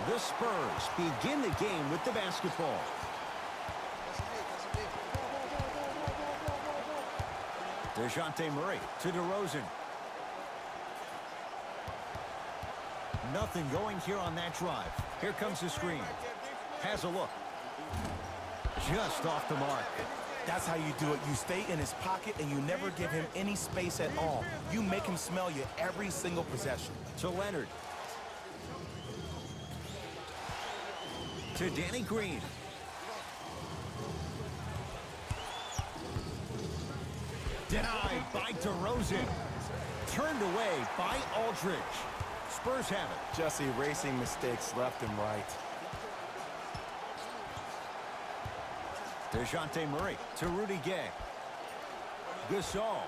The Spurs begin the game with the basketball. DeJounte Murray to DeRozan. Nothing going here on that drive. Here comes the screen. Has a look. Just off the mark. That's how you do it. You stay in his pocket and you never give him any space at all. You make him smell you every single possession. To Leonard. To Danny Green. Denied by DeRozan. Turned away by Aldridge. Spurs have it. Just erasing mistakes left and right. DeJounte Murray to Rudy Gay. Gasol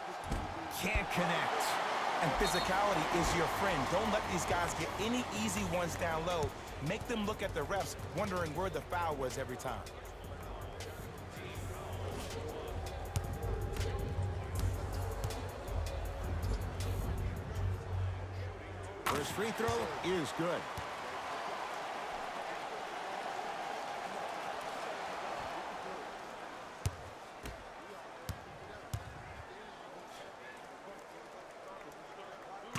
can't connect. And physicality is your friend. Don't let these guys get any easy ones down low. Make them look at the refs, wondering where the foul was every time. First free throw is good.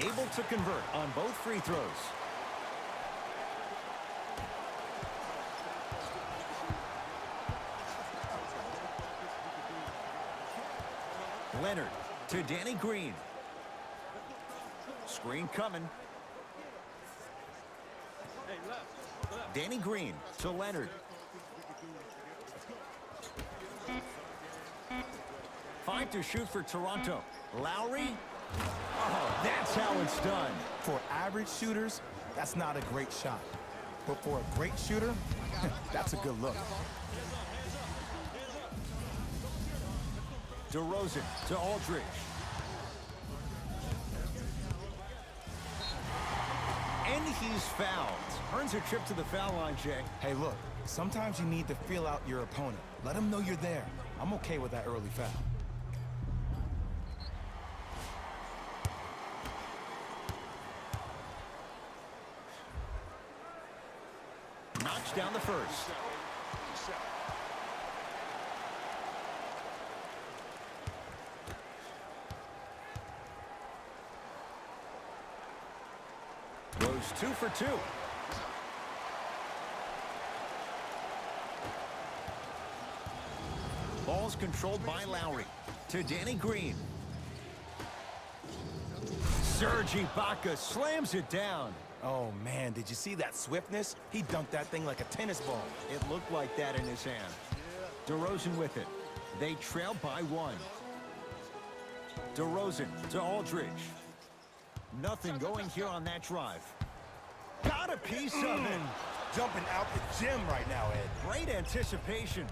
Able to convert on both free throws. Leonard to Danny Green. Screen coming. Danny Green to Leonard. Five to shoot for Toronto. Lowry. Oh, that's how it's done. For average shooters, that's not a great shot. But for a great shooter, that's a good look. DeRozan to Aldridge. And he's fouled. Earns a trip to the foul line, Jay. Hey, look, sometimes you need to feel out your opponent. Let them know you're there. I'm okay with that early foul. Knocks down the first. Goes 2 for 2. Ball's controlled by Lowry. To Danny Green. Serge Ibaka slams it down. Oh, man, did you see that swiftness? He dunked that thing like a tennis ball. It looked like that in his hand. DeRozan with it. They trail by 1. DeRozan to Aldridge. Nothing going here on that drive. Got a piece of it. Jumping out the gym right now, Ed. Great anticipation.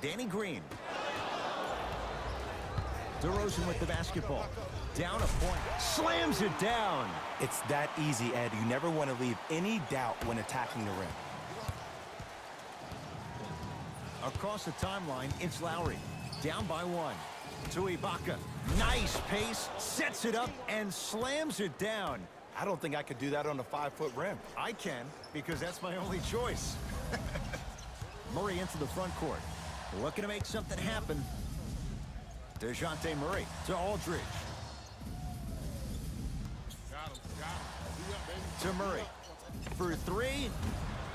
Danny Green. DeRozan with the basketball. Down a point. Slams it down. It's that easy, Ed. You never want to leave any doubt when attacking the rim. Across the timeline, it's Lowry. Down by 1. To Ibaka. Nice pace. Sets it up and slams it down. I don't think I could do that on a 5-foot rim. I can, because that's my only choice. Murray into the front court. Looking to make something happen. DeJounte Murray to Aldridge. To Murray. For 3.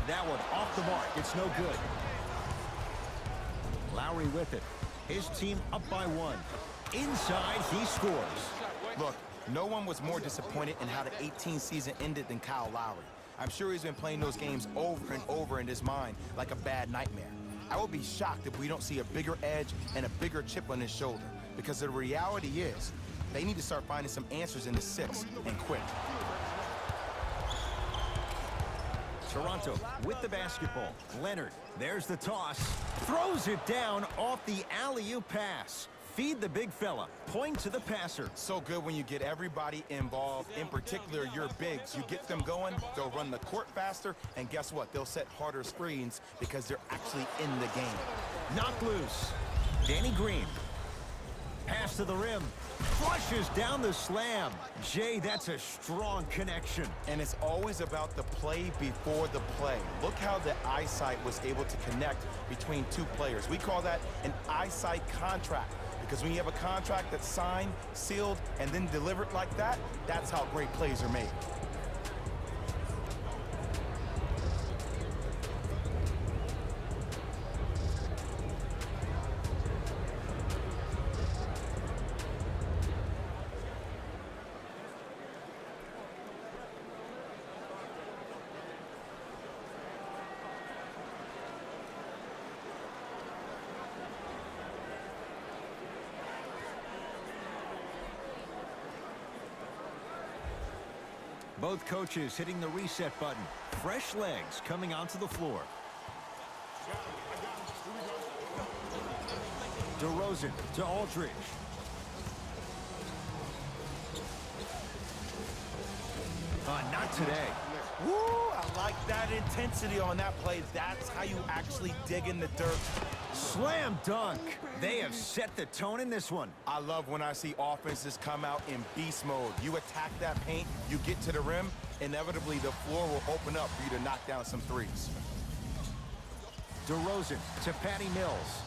That one off the mark. It's no good. Lowry with it. His team up by 1. Inside, he scores. Look, no one was more disappointed in how the 18 season ended than Kyle Lowry. I'm sure he's been playing those games over and over in his mind like a bad nightmare. I would be shocked if we don't see a bigger edge and a bigger chip on his shoulder, because the reality is they need to start finding some answers in the 6 and quick. Toronto with the basketball. Leonard, there's the toss. Throws it down off the alley-oop pass. Feed the big fella. Point to the passer. So good when you get everybody involved, in particular your bigs. You get them going, they'll run the court faster, and guess what? They'll set harder screens because they're actually in the game. Knocked loose. Danny Green. Pass to the rim. Flushes down the slam. Jay, that's a strong connection. And it's always about the play before the play. Look how the eyesight was able to connect between two players. We call that an eyesight contract. Because when you have a contract that's signed, sealed, and then delivered like that, that's how great plays are made. Both coaches hitting the reset button. Fresh legs coming onto the floor. DeRozan to Aldridge. Not today. Woo! I like that intensity on that play. That's how you actually dig in the dirt. Slam dunk. They have set the tone in this one. I love when I see offenses come out in beast mode. You attack that paint, you get to the rim, inevitably the floor will open up for you to knock down some threes. DeRozan to Patty Mills.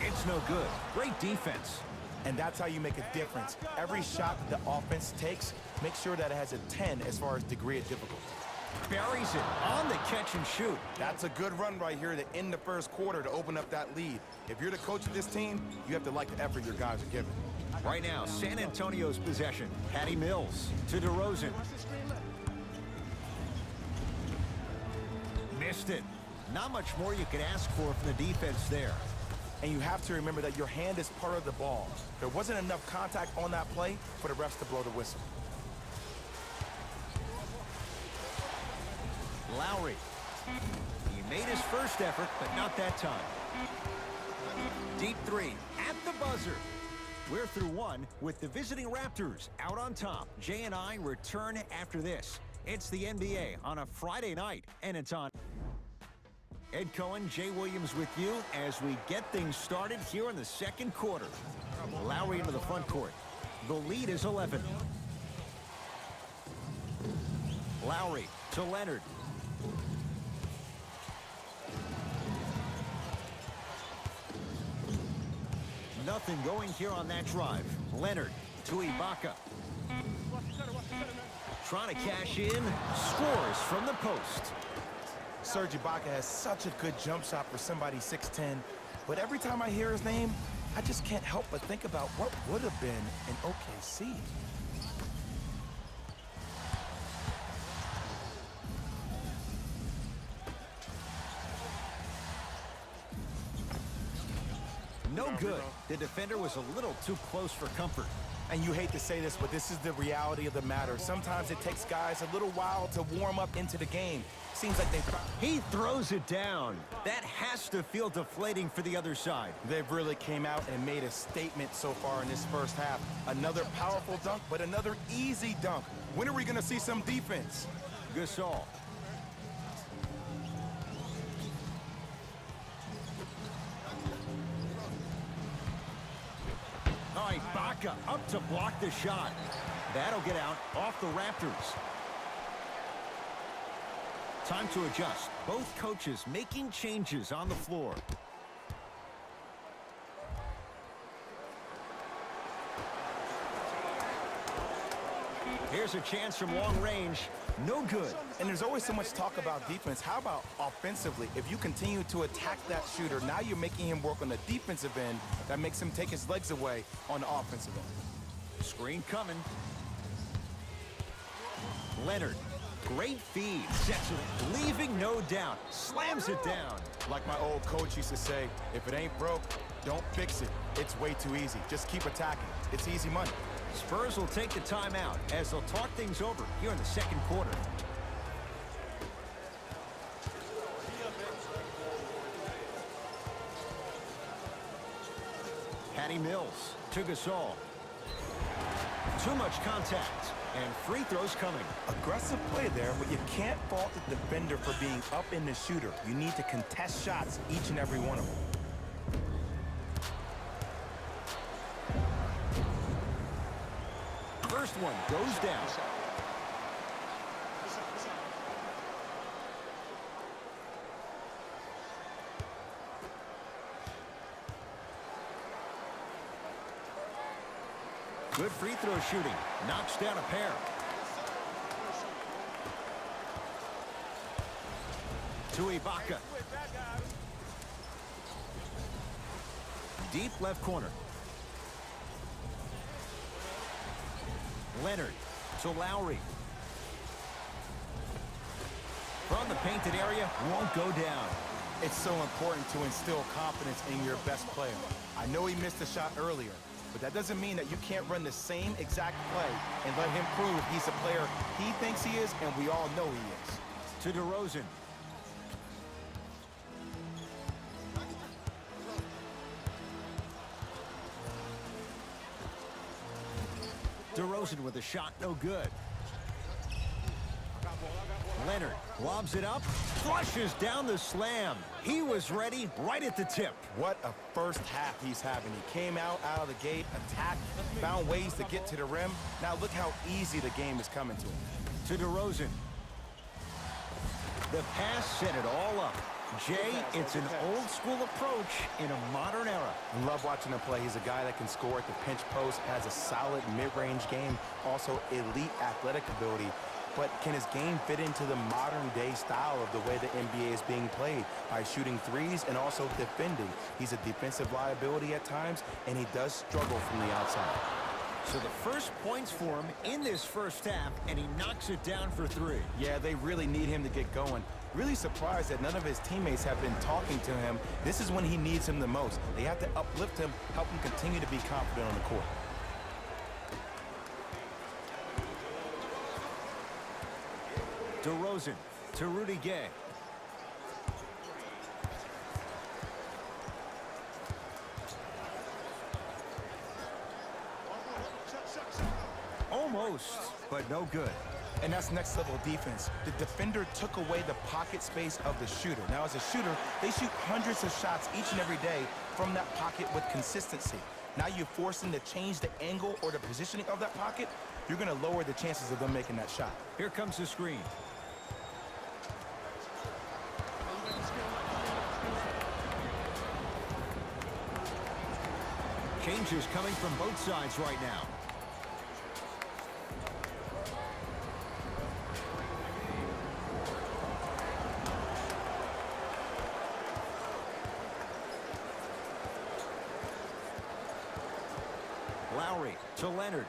It's no good. Great defense. And that's how you make a difference. Every shot that the offense takes, make sure that it has a 10 as far as degree of difficulty. Buries it on the catch and shoot. That's a good run right here to end the first quarter to open up that lead. If you're the coach of this team, you have to like the effort your guys are giving. Right now, San Antonio's possession. Patty Mills to DeRozan. Missed it. Not much more you could ask for from the defense there. And you have to remember that your hand is part of the ball. There wasn't enough contact on that play for the refs to blow the whistle. Lowry. He made his first effort, but not that time. Deep three at the buzzer. We're through one with the visiting Raptors out on top. Jay and I return after this. It's the NBA on a Friday night, and it's on. Ed Cohen, Jay Williams with you as we get things started here in the second quarter. Lowry into the front court. The lead is 11. Lowry to Leonard. Nothing going here on that drive. Leonard to Ibaka. Trying to cash in. Scores from the post. Serge Ibaka has such a good jump shot for somebody 6'10", but every time I hear his name, I just can't help but think about what would have been in OKC. No good. The defender was a little too close for comfort. And you hate to say this, but this is the reality of the matter. Sometimes it takes guys a little while to warm up into the game. Seems like He throws it down. That has to feel deflating for the other side. they've really came out and made a statement so far in this first half. Another powerful dunk, but another easy dunk. When are we going to see some defense? Gasol. All right, Ibaka up to block the shot. That'll get out off the Raptors. Time to adjust. Both coaches making changes on the floor. Here's a chance from long range. No good. And there's always so much talk about defense. How about offensively? If you continue to attack that shooter, now you're making him work on the defensive end. That makes him take his legs away on the offensive end. Screen coming. Leonard. Great feed. Sets it, leaving no doubt. Slams it down. Like my old coach used to say, if it ain't broke, don't fix it. It's way too easy. Just keep attacking. It's easy money. Spurs will take the timeout as they'll talk things over here in the second quarter. Patty Mills to Gasol. Too much contact. And free throws coming. Aggressive play there, but you can't fault the defender for being up in the shooter. You need to contest shots, each and every one of them. First one goes down. Good free throw shooting. Knocks down a pair. To Ibaka. Deep left corner. Leonard to Lowry. From the painted area, won't go down. It's so important to instill confidence in your best player. I know he missed a shot earlier, but that doesn't mean that you can't run the same exact play and let him prove he's a player he thinks he is, and we all know he is. To DeRozan. DeRozan with a shot, no good. Leonard lobs it up, flushes down the slam. He was ready right at the tip. What a first half he's having. He came out of the gate, attacked, found ways to get to the rim. Now look how easy the game is coming to him. To DeRozan. The pass set it all up. Jay, it's an old-school approach in a modern era. I love watching him play. He's a guy that can score at the pinch post, has a solid mid-range game, also elite athletic ability. But can his game fit into the modern-day style of the way the NBA is being played by shooting threes and also defending? He's a defensive liability at times, and he does struggle from the outside. So the first points for him in this first half, and he knocks it down for three. Yeah, they really need him to get going. Really surprised that none of his teammates have been talking to him. This is when he needs him the most. They have to uplift him, help him continue to be confident on the court. DeRozan to Rudy Gay. Almost, but no good. And that's next level defense. The defender took away the pocket space of the shooter. Now as a shooter, they shoot hundreds of shots each and every day from that pocket with consistency. Now you force them to change the angle or the positioning of that pocket, you're going to lower the chances of them making that shot. Here comes the screen. Changes coming from both sides right now. Lowry to Leonard.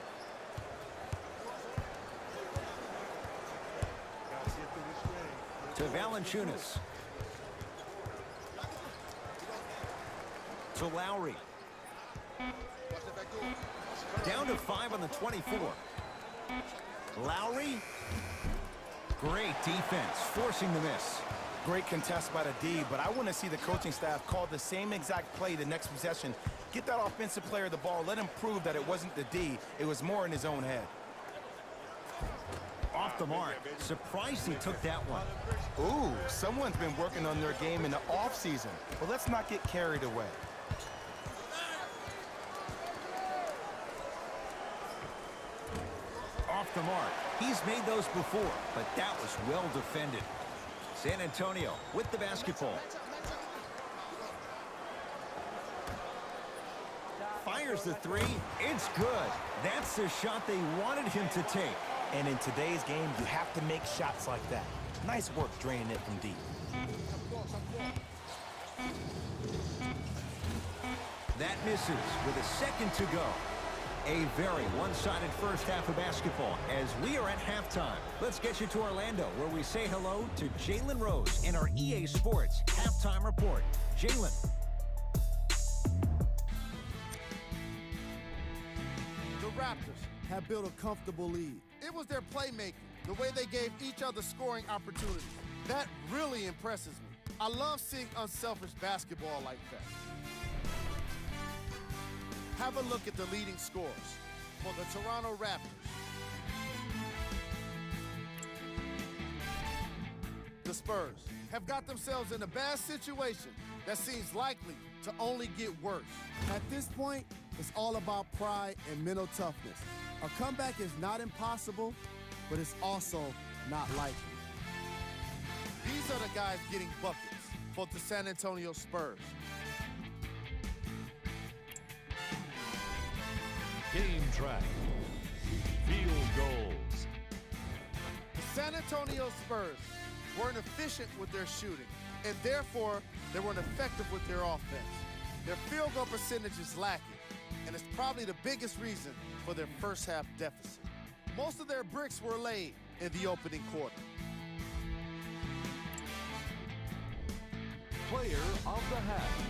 To Valanciunas. To Lowry. Down to 5 on the 24. Lowry. Great defense, forcing the miss. Great contest by the D, but I want to see the coaching staff call the same exact play the next possession. Get that offensive player the ball. Let him prove that it wasn't the D. It was more in his own head. Off the mark. Surprised he took that one. Ooh, someone's been working on their game in the offseason. Well, let's not get carried away. Off the mark. He's made those before, but that was well defended. San Antonio with the basketball. Fires the three. It's good. That's the shot they wanted him to take. And in today's game, you have to make shots like that. Nice work draining it from deep. That misses with a second to go. A very one-sided first half of basketball as we are at halftime. Let's get you to Orlando, where we say hello to Jalen Rose in our EA Sports Halftime Report. Jalen. The Raptors have built a comfortable lead. It was their playmaking, the way they gave each other scoring opportunities. That really impresses me. I love seeing unselfish basketball like that. Have a look at the leading scorers for the Toronto Raptors. Spurs have got themselves in a bad situation that seems likely to only get worse. At this point, it's all about pride and mental toughness. A comeback is not impossible, but it's also not likely. These are the guys getting buckets for the San Antonio Spurs. Game track. Field goals. The San Antonio Spurs weren't efficient with their shooting, and therefore they weren't effective with their offense. Their field goal percentage is lacking, and it's probably the biggest reason for their first half deficit. Most of their bricks were laid in the opening quarter. Player of the half.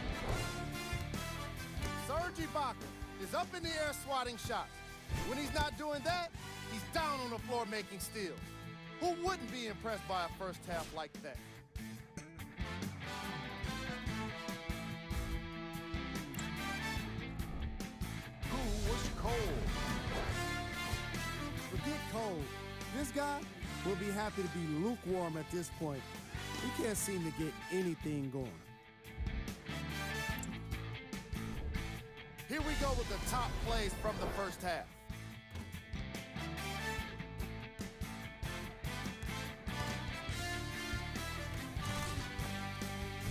Serge Ibaka is up in the air swatting shots. When he's not doing that, he's down on the floor making steals. Who wouldn't be impressed by a first half like that? Who was cold? Forget cold. This guy will be happy to be lukewarm at this point. He can't seem to get anything going. Here we go with the top plays from the first half.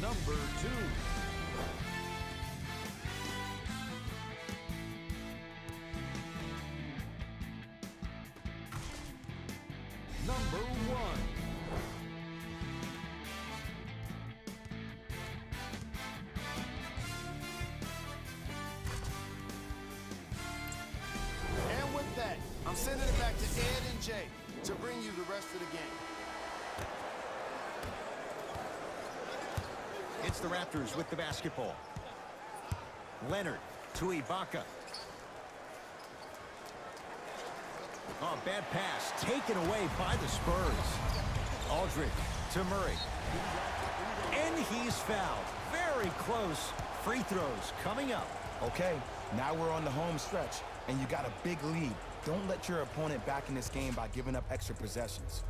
Number 2. Number 1. And with that, I'm sending it back to Ed and Jay to bring you the rest of the game. It's the Raptors with the basketball. Leonard to Ibaka. Oh, bad pass taken away by the Spurs. Aldridge to Murray. And he's fouled. Very close. Free throws coming up. Okay, now we're on the home stretch, and you got a big lead. Don't let your opponent back in this game by giving up extra possessions.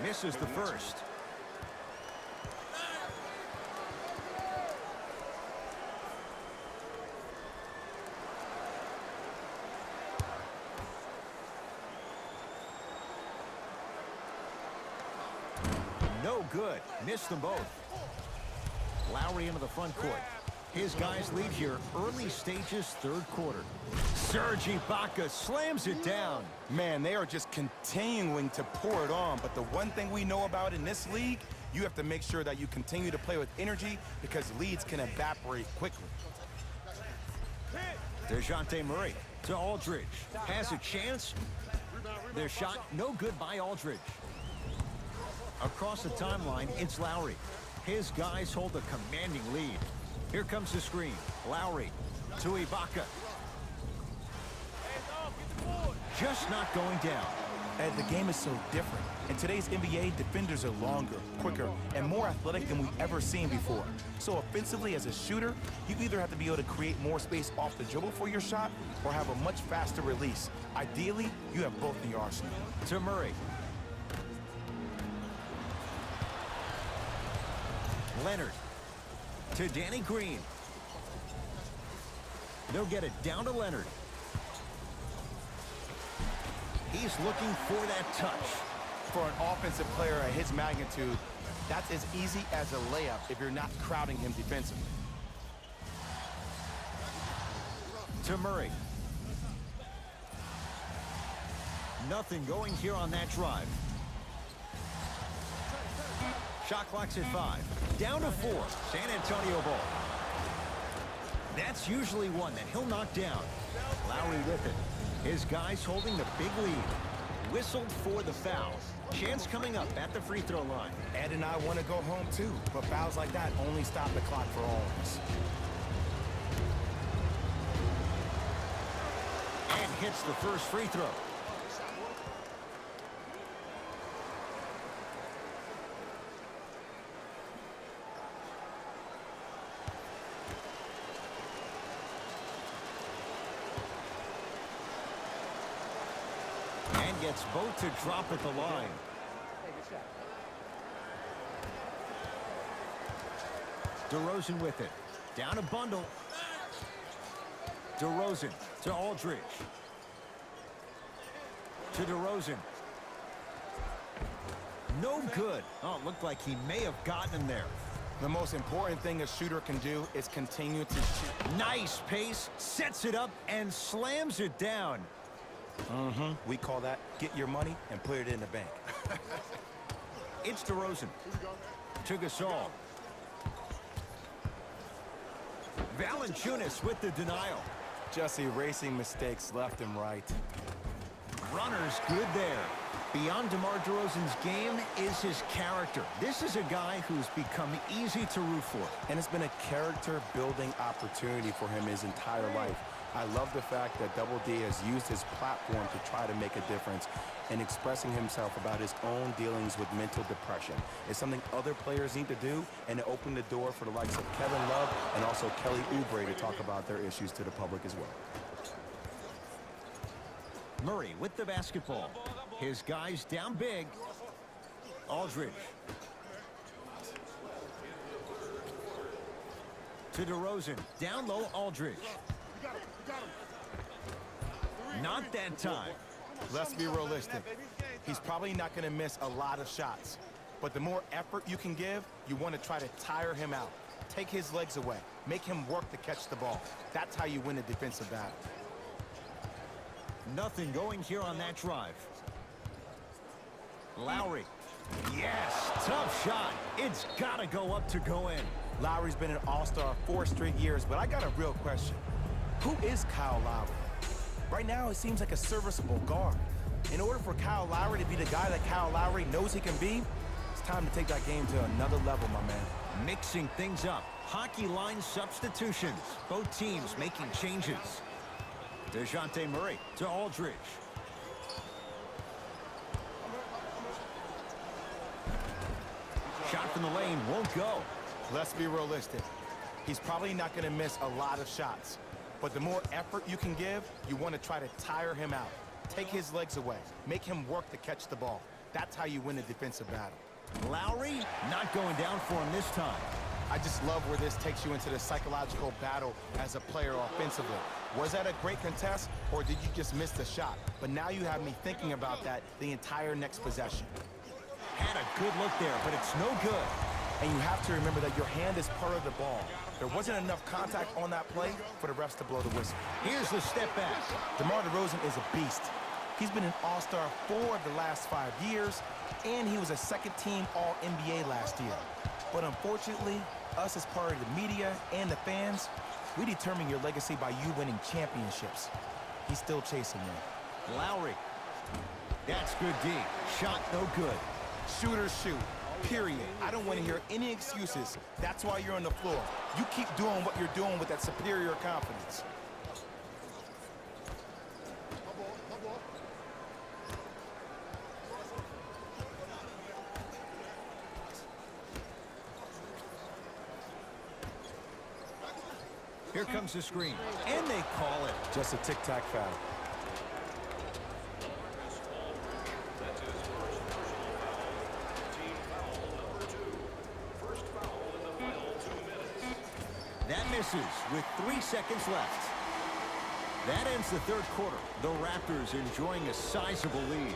Misses the first. No good. Missed them both. Lowry into the front court. His guys lead here early stages, third quarter. Serge Ibaka slams it down. Man, they are just continuing to pour it on, but the one thing we know about in this league, you have to make sure that you continue to play with energy because leads can evaporate quickly. DeJounte Murray to Aldridge. Has a chance. Their shot no good by Aldridge. Across the timeline, it's Lowry. His guys hold a commanding lead. Here comes the screen. Lowry to Ibaka. Just not going down. And the game is so different. In today's NBA, defenders are longer, quicker, and more athletic than we've ever seen before. So offensively, as a shooter, you either have to be able to create more space off the dribble for your shot or have a much faster release. Ideally, you have both in your arsenal. To Murray. Leonard to Danny Green. They'll get it down to Leonard. He's looking for that touch. For an offensive player at his magnitude, that's as easy as a layup if you're not crowding him defensively. To Murray. Nothing going here on that drive. Shot clock's at 5. Down to 4. San Antonio ball. That's usually one that he'll knock down. Lowry with it. His guys holding the big lead. Whistled for the foul. Chance coming up at the free throw line. Ed and I want to go home too, but fouls like that only stop the clock for all of us. And hits the first free throw. gets both to drop at the line. DeRozan with it. Down a bundle. DeRozan to Aldridge. To DeRozan. No good. Oh, it looked like he may have gotten him there. The most important thing a shooter can do is continue to shoot. Nice pace, sets it up, and slams it down. We call that get your money and put it in the bank. It's DeRozan. To Gasol. Valanciunas with the denial. Just erasing mistakes left and right. Runner's good there. Beyond DeMar DeRozan's game is his character. This is a guy who's become easy to root for. And it's been a character-building opportunity for him his entire life. I love the fact that Double D has used his platform to try to make a difference in expressing himself about his own dealings with mental depression. It's something other players need to do, and to open the door for the likes of Kevin Love and also Kelly Oubre to talk about their issues to the public as well. Murray with the basketball. His guys down big. Aldridge. To DeRozan. Down low, Aldridge. Not that time. Let's be realistic. He's probably not going to miss a lot of shots. But the more effort you can give, you want to try to tire him out. Take his legs away. Make him work to catch the ball. That's how you win a defensive battle. Nothing going here on that drive. Lowry. Yes, tough shot. It's got to go up to go in. Lowry's been an all-star 4 straight years, but I got a real question. Who is Kyle Lowry? Right now, it seems like a serviceable guard. In order for Kyle Lowry to be the guy that Kyle Lowry knows he can be, it's time to take that game to another level, my man. Mixing things up. Hockey line substitutions. Both teams making changes. DeJounte Murray to Aldridge. Shot from the lane won't go. Let's be realistic. He's probably not going to miss a lot of shots. But the more effort you can give, you want to try to tire him out. Take his legs away. Make him work to catch the ball. That's how you win a defensive battle. Lowry not going down for him this time. I just love where this takes you into the psychological battle as a player offensively. Was that a great contest, or did you just miss the shot? But now you have me thinking about that the entire next possession. Had a good look there, but it's no good. And you have to remember that your hand is part of the ball. There wasn't enough contact on that play for the refs to blow the whistle. Here's the step back. DeMar DeRozan is a beast. He's been an all-star 4 of the last 5 years, and he was a second-team All-NBA last year. But unfortunately, us as part of the media and the fans, we determine your legacy by you winning championships. He's still chasing them. Lowry. That's good D. Shot no good. Shooters shoot. Period. I don't want to hear any excuses. That's why you're on the floor. You keep doing what you're doing with that superior confidence. Here comes the screen, and they call it. Just a tic-tac foul. That misses with 3 seconds left. That ends the third quarter. The Raptors enjoying a sizable lead.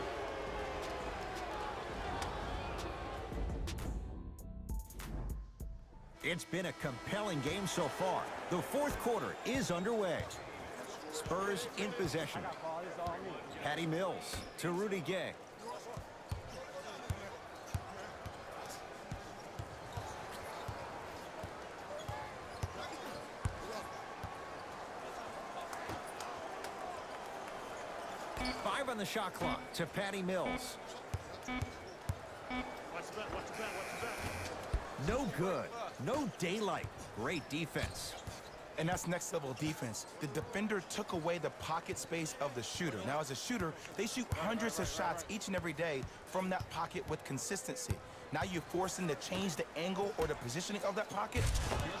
It's been a compelling game so far. The fourth quarter is underway. Spurs in possession. Patty Mills to Rudy Gay. Five on the shot clock to Patty Mills. No good. No daylight. Great defense. And that's next level defense. The defender took away the pocket space of the shooter. Now, as a shooter, they shoot hundreds of shots each and every day from that pocket with consistency. Now you force them to change the angle or the positioning of that pocket.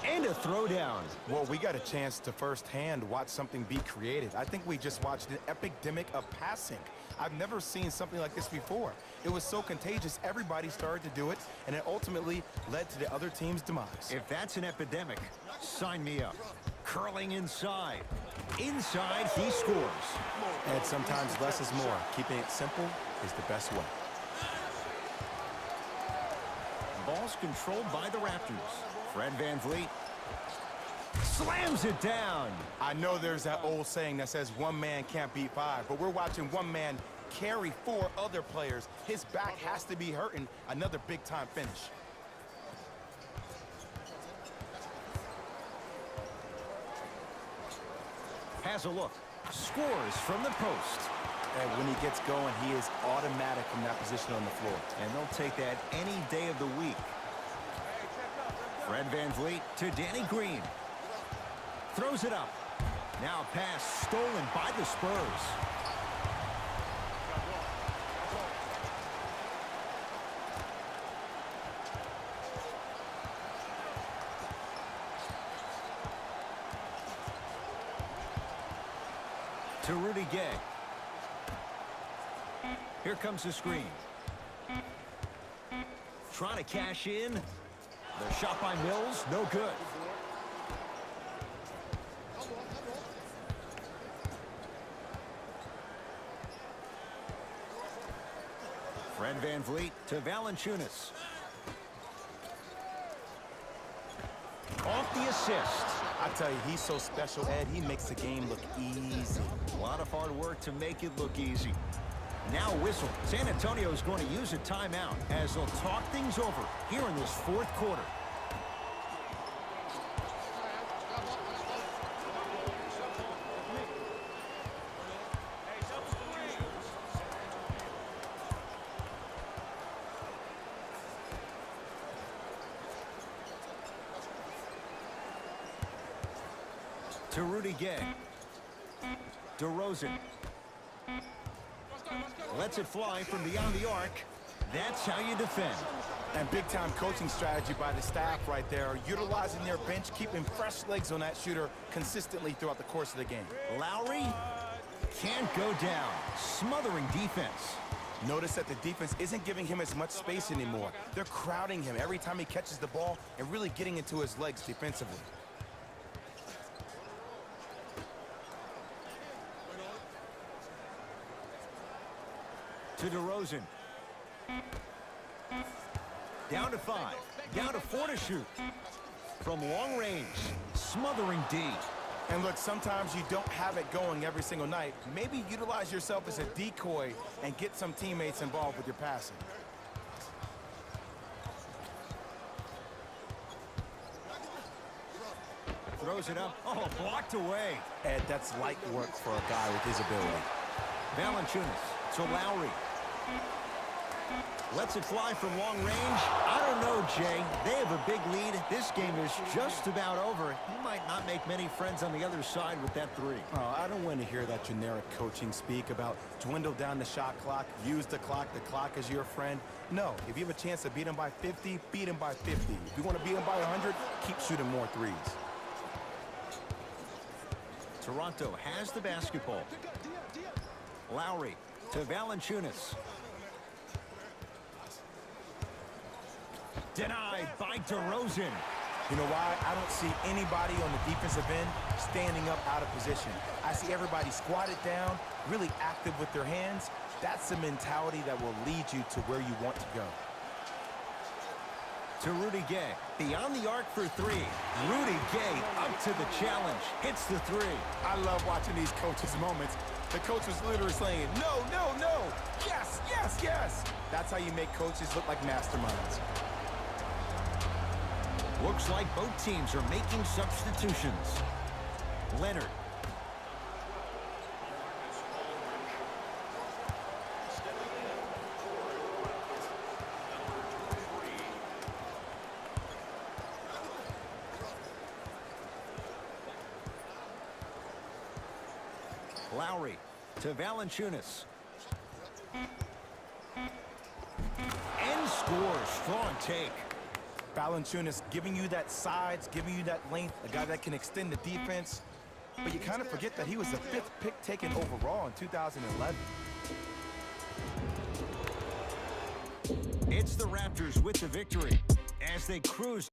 And a throwdown. Well, we got a chance to firsthand watch something be created. I think we just watched an epidemic of passing. I've never seen something like this before. It was so contagious, everybody started to do it, and it ultimately led to the other team's demise. If that's an epidemic, sign me up. Curling inside. Inside, he scores. And sometimes less is more. Keeping it simple is the best way. Ball's controlled by the Raptors. Fred VanVleet slams it down. I know there's that old saying that says one man can't beat five, but we're watching one man carry four other players. His back has to be hurting. Another big-time finish. Has a look. Scores from the post. And when he gets going, he is automatic from that position on the floor. And they'll take that any day of the week. Fred VanVleet to Danny Green. Throws it up. Now a pass stolen by the Spurs. To Rudy Gay. Here comes the screen. Trying to cash in. The shot by Mills, no good. Fred VanVleet to Valanciunas. Off the assist. I tell you, he's so special, Ed. He makes the game look easy. A lot of hard work to make it look easy. Now a whistle. San Antonio is going to use a timeout as they'll talk things over here in this fourth quarter. To Rudy Gay. DeRozan. Lets it fly from beyond the arc. That's how you defend. And big-time coaching strategy by the staff right there, utilizing their bench, keeping fresh legs on that shooter consistently throughout the course of the game. Lowry can't go down. Smothering defense. Notice that the defense isn't giving him as much space anymore. They're crowding him every time he catches the ball and really getting into his legs defensively. To DeRozan. Down to 5. Down to 4 to shoot. From long range. Smothering D. And look, sometimes you don't have it going every single night. Maybe utilize yourself as a decoy and get some teammates involved with your passing. Throws it up. Oh, blocked away. Ed, that's light work for a guy with his ability. Valanciunas to Lowry. Lets it fly from long range. I don't know, Jay. They have a big lead. This game is just about over. He might not make many friends on the other side with that three. Oh, I don't want to hear that generic coaching speak about dwindle down the shot clock, use the clock is your friend. No, if you have a chance to beat him by 50, beat him by 50. If you want to beat him by 100, keep shooting more threes. Toronto has the basketball. Lowry to Valanciunas. Denied by DeRozan. You know why? I don't see anybody on the defensive end standing up out of position. I see everybody squatted down, really active with their hands. That's the mentality that will lead you to where you want to go. To Rudy Gay. Beyond the arc for three. Rudy Gay up to the challenge. Hits the three. I love watching these coaches' moments. The coach was literally saying, no, no, no. Yes, yes, yes. That's how you make coaches look like masterminds. Looks like both teams are making substitutions. Leonard. Lowry to Valanciunas. And scores. Strong take. Valanciunas giving you that size, giving you that length, a guy that can extend the defense. But you kind of forget that he was the 5th pick taken overall in 2011. It's the Raptors with the victory as they cruise.